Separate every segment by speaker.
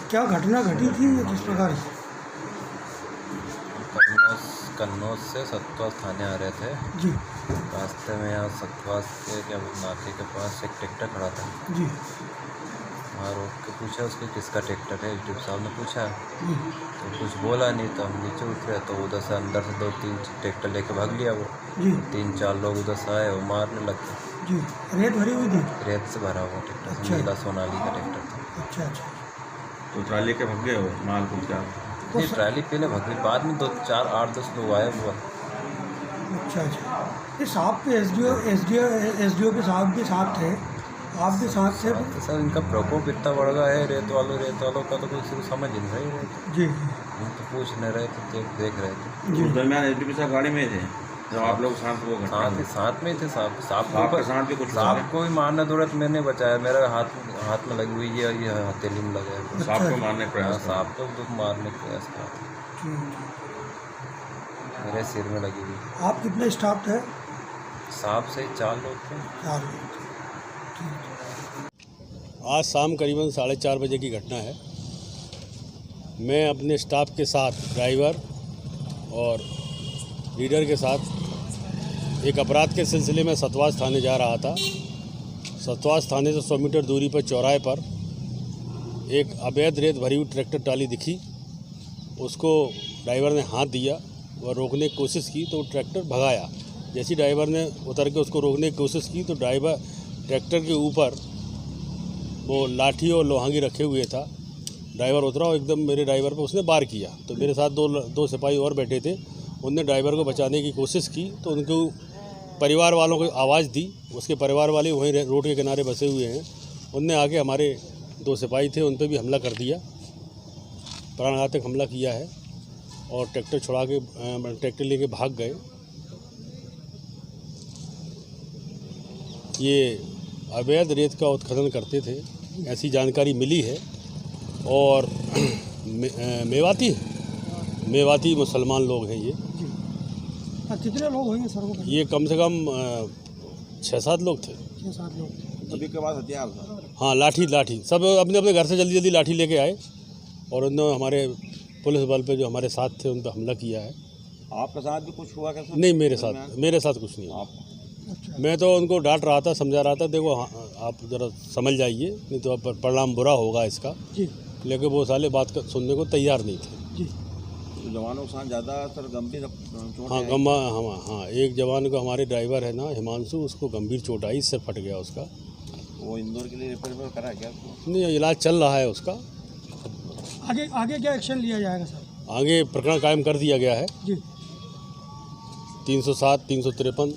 Speaker 1: क्या घटना घटी थी किस प्रकार से?
Speaker 2: कन्नौज से सतवास थाने आ रहे थे
Speaker 1: जी
Speaker 2: रास्ते में। यहाँ सतवास के क्या नाके के पास एक ट्रैक्टर खड़ा था।
Speaker 1: जी
Speaker 2: वहाँ रोक के पूछा उसके किसका ट्रैक्टर है। एसडीओ साहब ने पूछा
Speaker 1: जी
Speaker 2: तो कुछ बोला नहीं, तो हम नीचे उतरे तो उधर से अंदर से 2-3 ट्रैक्टर लेके भाग लिया वो।
Speaker 1: जी
Speaker 2: 3-4 लोग उधर से आए, वो मारने लग गए।
Speaker 1: जी रेत भरी हुई थी?
Speaker 2: रेत से भरा हुआ ट्रैक्टर,
Speaker 1: अच्छा।
Speaker 2: नीला सोनाली का ट्रैक्टर था।
Speaker 1: अच्छा अच्छा।
Speaker 3: तो ट्राली के भाग गए हो माल कुछ क्या?
Speaker 2: नहीं, ट्राली पहले भाग गई, बाद में 2-4-8-10 लोग आए हुआ।
Speaker 1: अच्छा अच्छा। ये साहब के एसडीओ के साहब भी साथ थे, आप भी साथ थे?
Speaker 2: तो सर इनका प्रकोप इतना बढ़ गया है, रेत वालों का तो कुछ समझ ही नहीं रही है।
Speaker 1: जी
Speaker 2: हम तो पूछ नहीं रहे थे, देख रहे थे।
Speaker 1: जी
Speaker 3: उस दरमियान एसडीपी साहब गाड़ी में थे जब आप लोग साथ वो घटना
Speaker 2: साथ में ही थे। साहब
Speaker 3: आपके साथ भी कुछ हुआ है?
Speaker 2: साहब को भी मारने दौड़त मैंने बचाया, मेरा हाथ में लगी हुई है, ये हथेली में लगा है।
Speaker 3: साहब को मारने का प्रयास करा।
Speaker 2: साहब को तो मारने का प्रयास करा था,
Speaker 1: जी।
Speaker 2: मेरे सिर में लगी हुई।
Speaker 1: आप कितने स्टाफ थे?
Speaker 2: साहब से 4 लोग थे।
Speaker 1: 4 लोग थे। ठीक।
Speaker 4: आज शाम करीबन 4:30 बजे की घटना है। मैं अपने स्टाफ के साथ, ड्राइवर और लीडर के साथ एक अपराध के सिलसिले में सतवास थाने जा रहा था। सतवास थाने से 100 मीटर दूरी पर चौराहे पर एक अवैध रेत भरी हुई ट्रैक्टर ट्राली दिखी। उसको ड्राइवर ने हाथ दिया, वह रोकने की कोशिश की तो ट्रैक्टर भगाया। जैसे ड्राइवर ने उतर के उसको रोकने की कोशिश की तो ड्राइवर ट्रैक्टर के ऊपर वो लाठी और लोहांगी रखे हुए था। ड्राइवर उतरा और एकदम मेरे ड्राइवर पर उसने वार किया। तो मेरे साथ दो सिपाही और बैठे थे, उनने ड्राइवर को बचाने की कोशिश की तो उनको परिवार वालों को आवाज़ दी। उसके परिवार वाले वहीं रोड के किनारे बसे हुए हैं। उनने आके हमारे 2 सिपाही थे, उन पर भी हमला कर दिया, प्राणघातक हमला किया है और ट्रैक्टर छुड़ा के ट्रैक्टर लेके भाग गए। ये अवैध रेत का उत्खनन करते थे, ऐसी जानकारी मिली है। और मेवाती मुसलमान लोग हैं ये।
Speaker 1: कितने लोग होंगे सर? वो
Speaker 4: ये कम से कम 6-7 लोग थे।
Speaker 1: 6-7 लोग थे।
Speaker 3: सभी के पास हथियार था?
Speaker 4: हाँ, लाठी सब अपने अपने घर से जल्दी लाठी लेके आए और उन्होंने हमारे पुलिस बल पे जो हमारे साथ थे उन पर हमला किया है।
Speaker 3: आपके साथ भी कुछ हुआ क्या?
Speaker 4: नहीं, मेरे साथ कुछ नहीं हुआ।
Speaker 1: अच्छा।
Speaker 4: मैं तो उनको डांट रहा था, समझा रहा था, देखो आप ज़रा समझ जाइए, नहीं तो अब परिणाम बुरा होगा इसका।
Speaker 1: जी।
Speaker 4: लेकिन वो साले बात सुनने को तैयार नहीं थे।
Speaker 1: जी।
Speaker 3: तो जवानों के साथ ज़्यादातर गंभीर चोट
Speaker 4: हाँ, हाँ, एक जवान को, हमारे ड्राइवर है ना हिमांशु, उसको गंभीर चोट आई, इससे फट गया उसका।
Speaker 3: वो इंदौर के लिए रेफर करा क्या?
Speaker 4: नहीं, इलाज चल रहा है उसका।
Speaker 1: आगे क्या एक्शन लिया जाएगा सर?
Speaker 4: आगे प्रकरण कायम कर दिया गया है।
Speaker 1: जी।
Speaker 4: 307, 353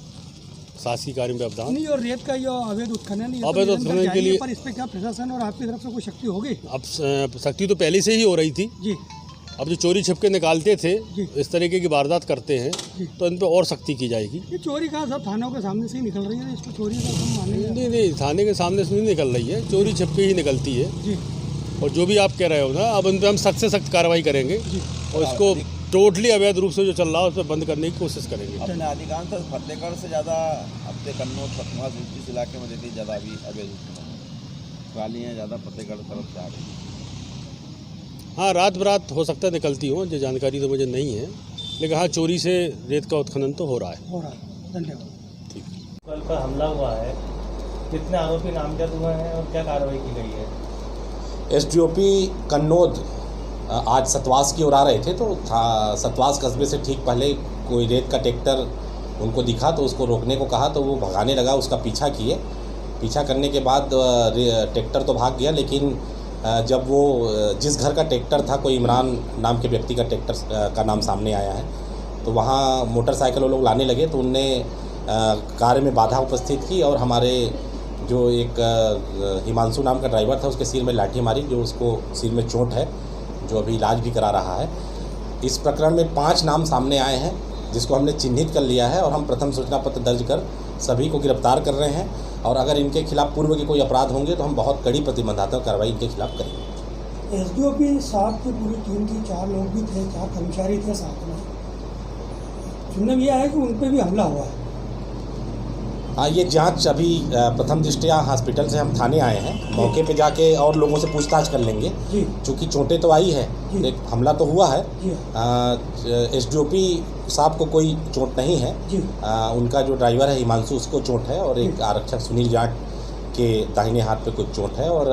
Speaker 4: शासकीय कार्य में व्यवधान।
Speaker 1: नहीं, और रेत का ये अवैध उत्खनन
Speaker 4: के लिए
Speaker 1: पर इस पे क्या प्रशासन और आपकी तरफ से कोई शक्ति होगी?
Speaker 4: अब सख्ती तो पहले से ही हो रही थी
Speaker 1: जी।
Speaker 4: अब जो चोरी छिपके निकालते थे,
Speaker 1: जी।
Speaker 4: इस तरीके की वारदात करते हैं, तो इन पर और सख्ती की जाएगी।
Speaker 1: ये चोरी का सब थानों के सामने से ही निकल रही है, इसको चोरी का हम मानेंगे?
Speaker 4: नहीं, थाने के सामने से नहीं निकल रही है, चोरी छिपके ही निकलती है।
Speaker 1: जी।
Speaker 4: और जो भी आप कह रहे हो ना, अब उन पर हम सख्त से सख्त कार्रवाई करेंगे और इसको टोटली अवैध रूप से जो चल रहा है उस पर बंद करने की कोशिश करेंगे।
Speaker 3: अपने अधिकांश फतेहगढ़ से ज़्यादा अपने कन्नौज सतवास इस इलाके में देती ज़्यादा अभी अवैध ट्रालियाँ ज़्यादा फतेहगढ़ तरफ से आ गई।
Speaker 4: हाँ, रात बरात हो सकता है निकलती हो, जो जानकारी तो मुझे नहीं है, लेकिन हाँ, चोरी से रेत का उत्खनन तो हो रहा है।
Speaker 1: धन्यवाद।
Speaker 4: ठीक।
Speaker 5: कल पर हमला हुआ है, कितने आरोपी नामजद हुए हैं और क्या कार्रवाई की गई है?
Speaker 6: एसडीओपी कन्नौज आज सतवास की ओर आ रहे थे, तो सतवास कस्बे से ठीक पहले कोई रेत का ट्रैक्टर उनको दिखा तो उसको रोकने को कहा, तो वो भगाने लगा, उसका पीछा किए। पीछा करने के बाद ट्रैक्टर तो भाग गया, लेकिन जब वो जिस घर का ट्रैक्टर था, कोई इमरान नाम के व्यक्ति का ट्रैक्टर का नाम सामने आया है, तो वहाँ मोटरसाइकिल वो लोग लाने लगे तो उनने कार्य में बाधा उपस्थित की और हमारे जो एक हिमांशु नाम का ड्राइवर था उसके सिर में लाठी मारी, जो उसको सिर में चोट है, जो अभी इलाज भी करा रहा है। इस प्रकरण में 5 नाम सामने आए हैं जिसको हमने चिन्हित कर लिया है और हम प्रथम सूचना पत्र दर्ज कर सभी को गिरफ्तार कर रहे हैं और अगर इनके खिलाफ पूर्व के कोई अपराध होंगे तो हम बहुत कड़ी प्रतिबंधात्मक कार्रवाई इनके खिलाफ करेंगे।
Speaker 1: एसडीओपी साहब की पूरी टीम की 4 लोग भी थे, 4 कर्मचारी थे साथ में। सुनने में यह है कि उन पर भी हमला हुआ है।
Speaker 6: ये जांच अभी प्रथम दृष्टया हॉस्पिटल से हम थाने आए हैं, मौके पे जाके और लोगों से पूछताछ कर लेंगे।
Speaker 1: जी
Speaker 6: चूँकि चोटें तो आई है,
Speaker 1: जी।
Speaker 6: एक हमला तो हुआ है।
Speaker 1: जी
Speaker 6: एसडीओपी साहब को कोई चोट नहीं है।
Speaker 1: जी
Speaker 6: उनका जो ड्राइवर है हिमांशु, उसको चोट है, और एक आरक्षक सुनील जाट के दाहिने हाथ पे कुछ चोट है, और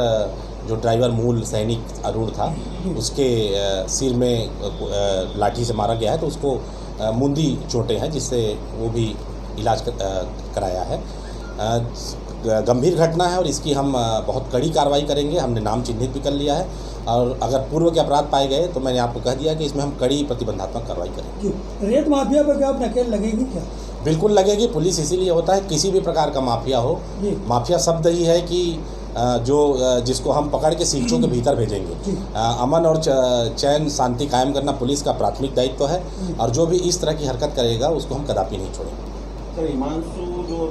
Speaker 6: जो ड्राइवर मूल सैनिक अरुण था उसके सिर में लाठी से मारा गया है, तो उसको मुंदी चोटें हैं, जिससे वो भी इलाज कराया है। गंभीर घटना है और इसकी हम बहुत कड़ी कार्रवाई करेंगे। हमने नाम चिन्हित भी कर लिया है, और अगर पूर्व के अपराध पाए गए तो मैंने आपको कह दिया कि इसमें हम कड़ी प्रतिबंधात्मक कार्रवाई करेंगे।
Speaker 1: जी रेत माफिया पर क्या नकेल लगेगी क्या?
Speaker 6: बिल्कुल लगेगी। पुलिस इसीलिए होता है, किसी भी प्रकार का माफिया हो,
Speaker 1: जी
Speaker 6: माफिया शब्द ही है कि जिसको हम पकड़ के सींचों के भीतर भेजेंगे। अमन और चैन शांति कायम करना पुलिस का प्राथमिक दायित्व है, और जो भी इस तरह की हरकत करेगा उसको हम कदापि नहीं छोड़ेंगे।
Speaker 3: सर हिमांशु जो